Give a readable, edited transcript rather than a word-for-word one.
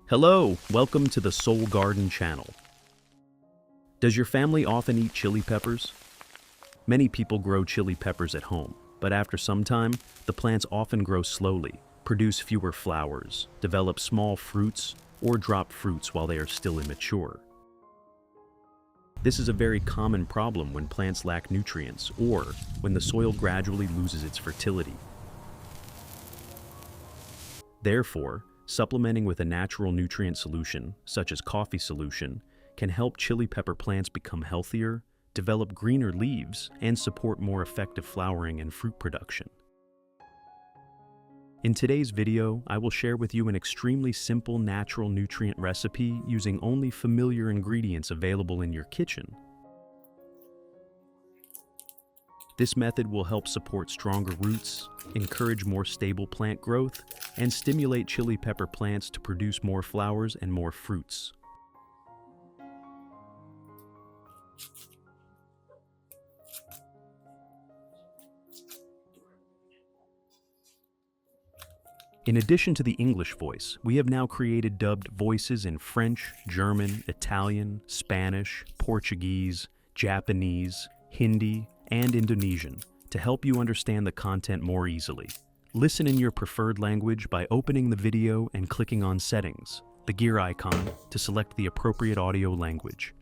Hello, welcome to the Soul Garden channel. Does your family often eat chili peppers? Many people grow chili peppers at home, but after some time, the plants often grow slowly, produce fewer flowers, develop small fruits, or drop fruits while they are still immature. This is a very common problem when plants lack nutrients or when the soil gradually loses its fertility. Therefore, supplementing with a natural nutrient solution, such as coffee solution, can help chili pepper plants become healthier, develop greener leaves, and support more effective flowering and fruit production. In today's video, I will share with you an extremely simple natural nutrient recipe using only familiar ingredients available in your kitchen. This method will help support stronger roots, encourage more stable plant growth, and stimulate chili pepper plants to produce more flowers and more fruits. In addition to the English voice, we have now created dubbed voices in French, German, Italian, Spanish, Portuguese, Japanese, Hindi, and Indonesian to help you understand the content more easily. Listen in your preferred language by opening the video and clicking on Settings, the gear icon, to select the appropriate audio language.